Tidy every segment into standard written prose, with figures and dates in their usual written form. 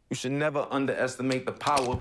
You should never underestimate the power.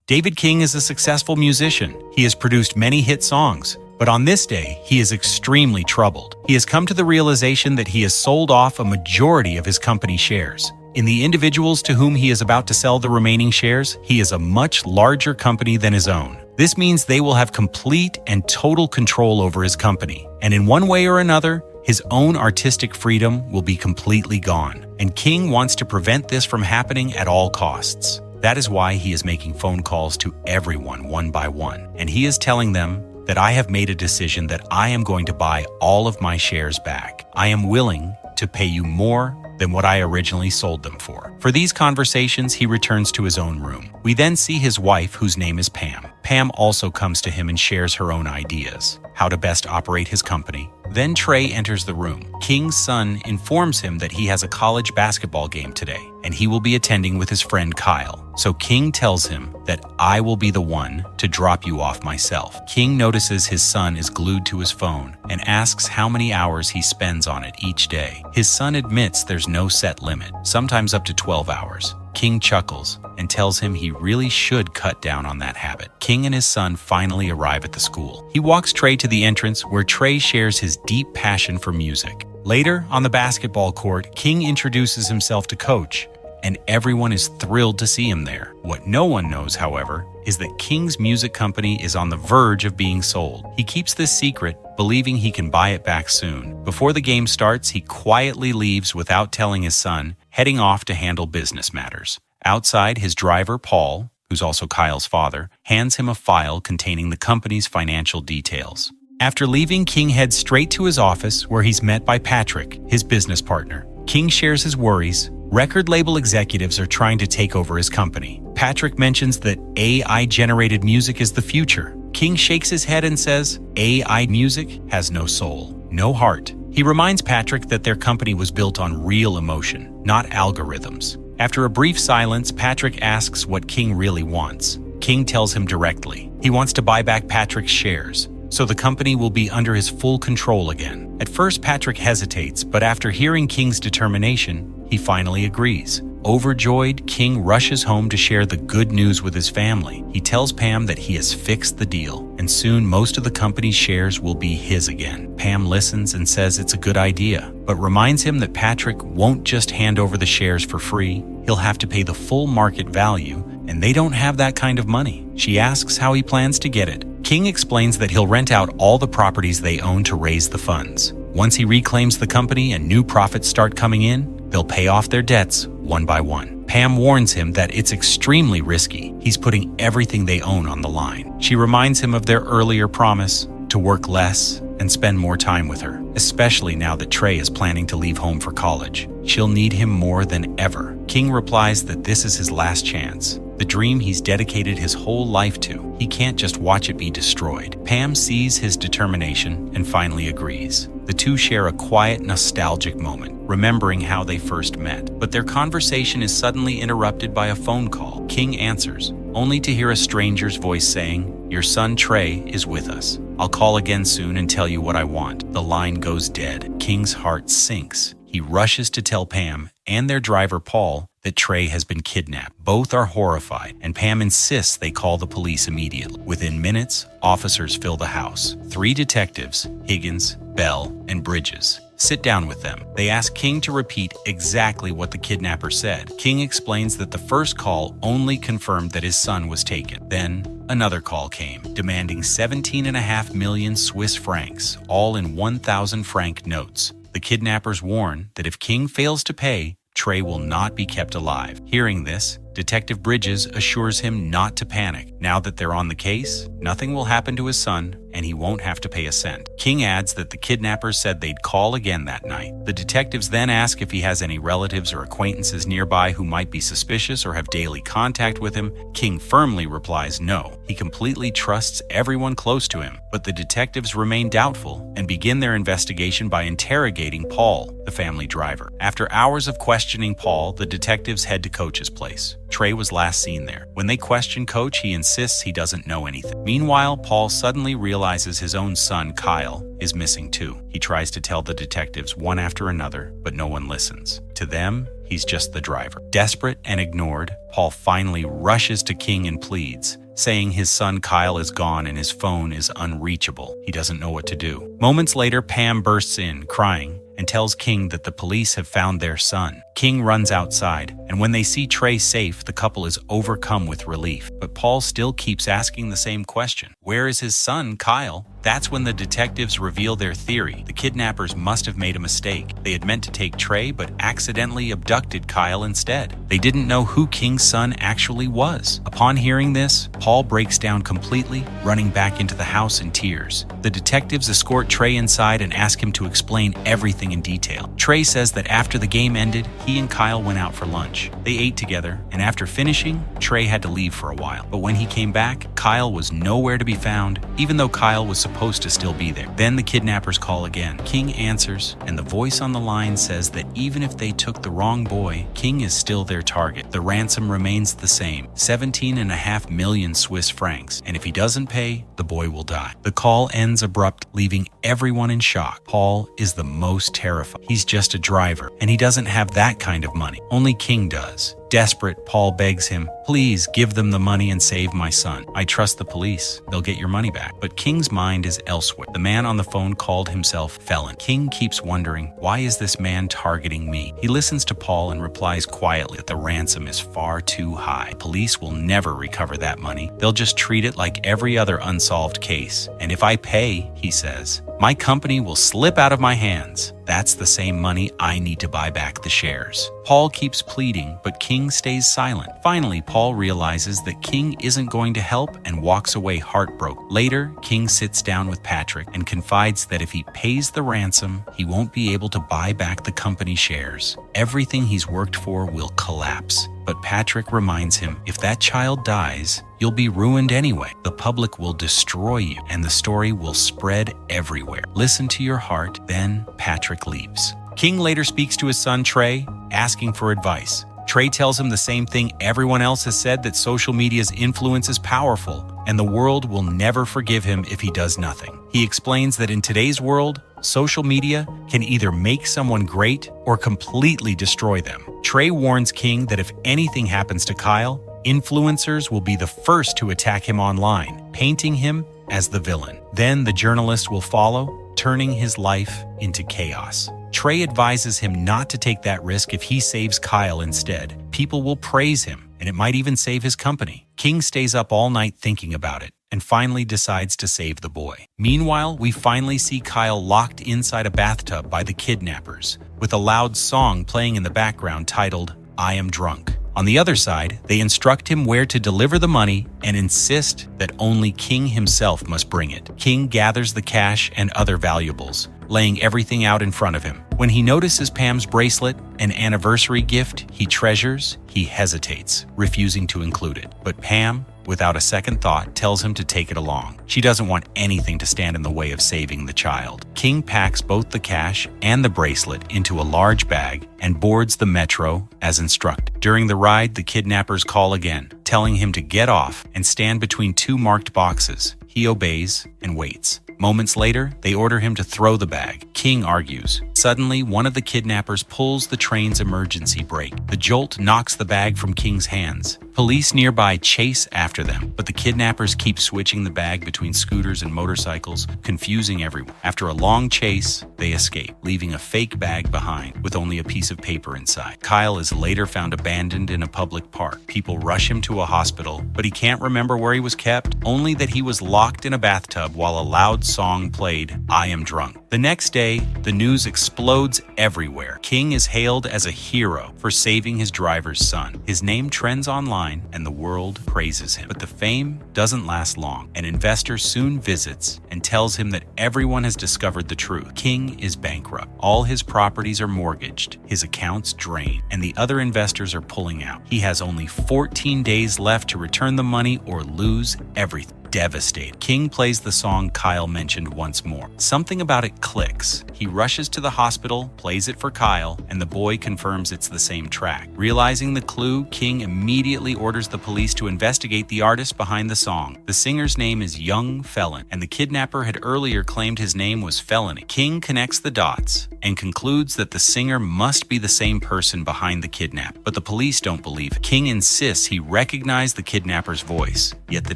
David King is a successful musician. He has produced many hit songs. But on this day, he is extremely troubled. He has come to the realization that he has sold off a majority of his company shares. In the individuals to whom he is about to sell the remaining shares, he is a much larger company than his own. This means they will have complete and total control over his company. And in one way or another, his own artistic freedom will be completely gone. And King wants to prevent this from happening at all costs. That is why he is making phone calls to everyone one by one. And he is telling them that I have made a decision that I am going to buy all of my shares back. I am willing to pay you more than what I originally sold them for. For these conversations, he returns to his own room. We then see his wife, whose name is Pam. Pam also comes to him and shares her own ideas, how to best operate his company. Then Trey enters the room. King's son informs him that he has a college basketball game today, and he will be attending with his friend Kyle. So King tells him that I will be the one to drop you off myself. King notices his son is glued to his phone and asks how many hours he spends on it each day. His son admits there's no set limit, sometimes up to 12 hours. King chuckles and tells him he really should cut down on that habit. King and his son finally arrive at the school. He walks Trey to the entrance where Trey shares his deep passion for music. Later, on the basketball court, King introduces himself to Coach, and everyone is thrilled to see him there. What no one knows, however, is that King's music company is on the verge of being sold. He keeps this secret, believing he can buy it back soon. Before the game starts, he quietly leaves without telling his son, heading off to handle business matters. Outside, his driver, Paul, who's also Kyle's father, hands him a file containing the company's financial details. After leaving, King heads straight to his office where he's met by Patrick, his business partner. King shares his worries. Record label executives are trying to take over his company. Patrick mentions that AI-generated music is the future. King shakes his head and says, AI music has no soul, no heart. He reminds Patrick that their company was built on real emotion, not algorithms. After a brief silence, Patrick asks what King really wants. King tells him directly. He wants to buy back Patrick's shares, so the company will be under his full control again. At first, Patrick hesitates, but after hearing King's determination, he finally agrees. Overjoyed, King rushes home to share the good news with his family. He tells Pam that he has fixed the deal, and soon most of the company's shares will be his again. Pam listens and says it's a good idea, but reminds him that Patrick won't just hand over the shares for free. He'll have to pay the full market value, and they don't have that kind of money. She asks how he plans to get it. King explains that he'll rent out all the properties they own to raise the funds. Once he reclaims the company and new profits start coming in, they'll pay off their debts one by one. Pam warns him that it's extremely risky. He's putting everything they own on the line. She reminds him of their earlier promise to work less and spend more time with her, especially now that Trey is planning to leave home for college. She'll need him more than ever. King replies that this is his last chance, the dream he's dedicated his whole life to. He can't just watch it be destroyed. Pam sees his determination and finally agrees. The two share a quiet, nostalgic moment, remembering how they first met. But their conversation is suddenly interrupted by a phone call. King answers, only to hear a stranger's voice saying, "Your son Trey is with us. I'll call again soon and tell you what I want." The line goes dead. King's heart sinks. He rushes to tell Pam and their driver Paul that Trey has been kidnapped. Both are horrified, and Pam insists they call the police immediately. Within minutes, officers fill the house. 3 detectives, Higgins, Bell, and Bridges, sit down with them. They ask King to repeat exactly what the kidnapper said. King explains that the first call only confirmed that his son was taken. Then, another call came, demanding 17.5 million Swiss francs, all in 1,000 franc notes. The kidnappers warn that if King fails to pay, Trey will not be kept alive. Hearing this, Detective Bridges assures him not to panic. Now that they're on the case, nothing will happen to his son, and he won't have to pay a cent. King adds that the kidnappers said they'd call again that night. The detectives then ask if he has any relatives or acquaintances nearby who might be suspicious or have daily contact with him. King firmly replies no. He completely trusts everyone close to him, but the detectives remain doubtful and begin their investigation by interrogating Paul, the family driver. After hours of questioning Paul, the detectives head to Coach's place. Trey was last seen there. When they question Coach, he insists he doesn't know anything. Meanwhile, Paul suddenly realizes his own son, Kyle, is missing too. He tries to tell the detectives one after another, but no one listens. To them, he's just the driver. Desperate and ignored, Paul finally rushes to King and pleads, saying his son Kyle is gone and his phone is unreachable. He doesn't know what to do. Moments later, Pam bursts in, crying, and tells King that the police have found their son. King runs outside, and when they see Trey safe, the couple is overcome with relief. But Paul still keeps asking the same question. Where is his son, Kyle? That's when the detectives reveal their theory. The kidnappers must have made a mistake. They had meant to take Trey, but accidentally abducted Kyle instead. They didn't know who King's son actually was. Upon hearing this, Paul breaks down completely, running back into the house in tears. The detectives escort Trey inside and ask him to explain everything in detail. Trey says that after the game ended, he and Kyle went out for lunch. They ate together, and after finishing, Trey had to leave for a while. But when he came back, Kyle was nowhere to be found, even though Kyle was supposed to still be there. Then the kidnappers call again. King answers, and the voice on the line says that even if they took the wrong boy, King is still their target. The ransom remains the same, 17.5 million Swiss francs, and if he doesn't pay, the boy will die. The call ends abrupt, leaving everyone in shock. Paul is the most terrified. He's just a driver, and he doesn't have that kind of money. Only King does. Desperate, Paul begs him, "Please give them the money and save my son. I trust the police. They'll get your money back." But King's mind is elsewhere. The man on the phone called himself Felon. King keeps wondering, why is this man targeting me? He listens to Paul and replies quietly that the ransom is far too high. Police will never recover that money. They'll just treat it like every other unsolved case. And if I pay, he says, my company will slip out of my hands. That's the same money I need to buy back the shares. Paul keeps pleading, but King stays silent. Finally, Paul realizes that King isn't going to help and walks away heartbroken. Later, King sits down with Patrick and confides that if he pays the ransom, he won't be able to buy back the company shares. Everything he's worked for will collapse. But Patrick reminds him, if that child dies, you'll be ruined anyway. The public will destroy you, and the story will spread everywhere. Listen to your heart. Then Patrick leaves. King later speaks to his son Trey, asking for advice. Trey tells him the same thing everyone else has said, that social media's influence is powerful, and the world will never forgive him if he does nothing. He explains that in today's world, social media can either make someone great or completely destroy them. Trey warns King that if anything happens to Kyle, influencers will be the first to attack him online, painting him as the villain. Then the journalist will follow, turning his life into chaos. Trey advises him not to take that risk if he saves Kyle instead. People will praise him, and it might even save his company. King stays up all night thinking about it, and finally decides to save the boy. Meanwhile, we finally see Kyle locked inside a bathtub by the kidnappers, with a loud song playing in the background titled, "I Am Drunk." On the other side, they instruct him where to deliver the money and insist that only King himself must bring it. King gathers the cash and other valuables, laying everything out in front of him. When he notices Pam's bracelet, an anniversary gift he treasures, he hesitates, refusing to include it. But Pam, without a second thought, tells him to take it along. She doesn't want anything to stand in the way of saving the child. King packs both the cash and the bracelet into a large bag and boards the metro as instructed. During the ride, the kidnappers call again, telling him to get off and stand between two marked boxes. He obeys and waits. Moments later, they order him to throw the bag. King argues. Suddenly, one of the kidnappers pulls the train's emergency brake. The jolt knocks the bag from King's hands. Police nearby chase after them, but the kidnappers keep switching the bag between scooters and motorcycles, confusing everyone. After a long chase, they escape, leaving a fake bag behind with only a piece of paper inside. Kyle is later found abandoned in a public park. People rush him to a hospital, but he can't remember where he was kept, only that he was locked in a bathtub while a loud song played, "I Am Drunk." The next day, the news explodes everywhere. King is hailed as a hero for saving his driver's son. His name trends online and the world praises him. But the fame doesn't last long. An investor soon visits and tells him that everyone has discovered the truth. King is bankrupt. All his properties are mortgaged, his accounts drained, and the other investors are pulling out. He has only 14 days left to return the money or lose everything. devastated. King plays the song Kyle mentioned once more. Something about it clicks. He rushes to the hospital, plays it for Kyle, and the boy confirms it's the same track. Realizing the clue, King immediately orders the police to investigate the artist behind the song. The singer's name is Young Felon, and the kidnapper had earlier claimed his name was Felony. King connects the dots and concludes that the singer must be the same person behind the kidnap, but the police don't believe it. King insists he recognized the kidnapper's voice, yet the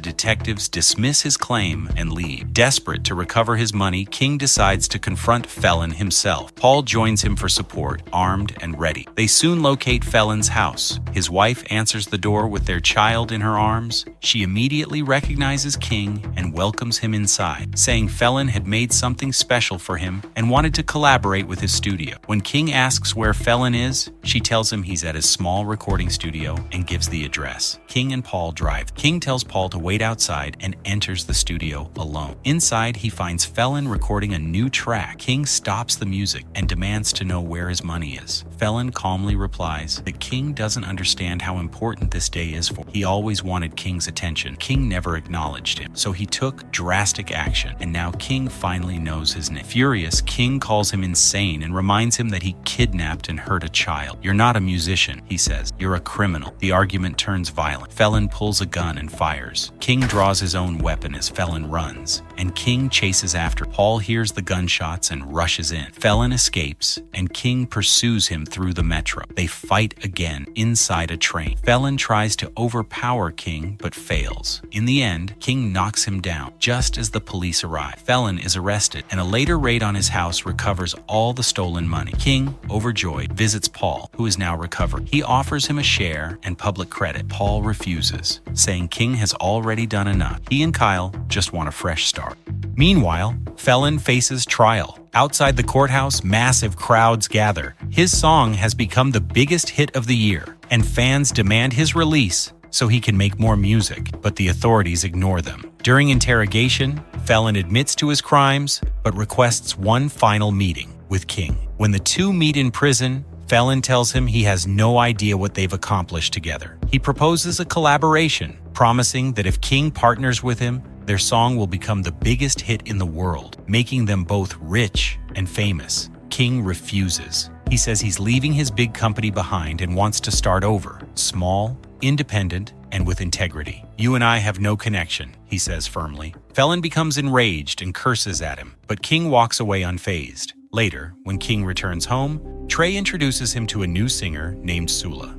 detectives dismiss his claim and leave. Desperate to recover his money, King decides to confront Felon himself. Paul joins him for support, armed and ready. They soon locate Felon's house. His wife answers the door with their child in her arms. She immediately recognizes King and welcomes him inside, saying Felon had made something special for him and wanted to collaborate with his studio. When King asks where Felon is, she tells him he's at his small recording studio and gives the address. King and Paul drive. King tells Paul to wait outside and enters the studio alone. Inside, he finds Felon recording a new track. King stops the music and demands to know where his money is. Felon calmly replies that King doesn't understand how important this day is for him. He always wanted King's attention. King never acknowledged him, so he took drastic action, and now King finally knows his name. Furious, King calls him insane and reminds him that he kidnapped and hurt a child. "You're not a musician," he says. "You're a criminal." The argument turns violent. Felon pulls a gun and fires. King draws his own weapon as Felon runs, and King chases after. Paul hears the gunshots and rushes in. Felon escapes, and King pursues him through the metro. They fight again inside a train. Felon tries to overpower King, but fails. In the end, King knocks him down just as the police arrive. Felon is arrested, and a later raid on his house recovers all the stolen money. King, overjoyed, visits Paul, who is now recovered. He offers him a share and public credit. Paul refuses, saying King has already done enough. He and Kyle just want a fresh start. Meanwhile, Felon faces trial. Outside the courthouse, massive crowds gather. His song has become the biggest hit of the year, and fans demand his release so he can make more music, but the authorities ignore them. During interrogation, Felon admits to his crimes, but requests one final meeting with King. When the two meet in prison, Felon tells him he has no idea what they've accomplished together. He proposes a collaboration, promising that if King partners with him, their song will become the biggest hit in the world, making them both rich and famous. King refuses. He says he's leaving his big company behind and wants to start over, small, independent, and with integrity. "You and I have no connection," he says firmly. Felon becomes enraged and curses at him, but King walks away unfazed. Later, when King returns home, Trey introduces him to a new singer named Sula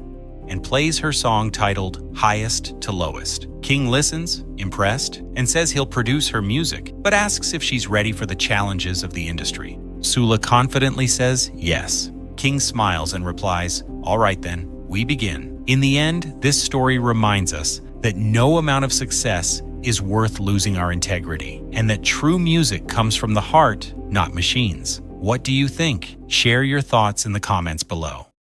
and plays her song titled Highest to Lowest. King listens, impressed, and says he'll produce her music, but asks if she's ready for the challenges of the industry. Sula confidently says yes. King smiles and replies, "All right then, we begin." In the end, this story reminds us that no amount of success is worth losing our integrity, and that true music comes from the heart, not machines. What do you think? Share your thoughts in the comments below.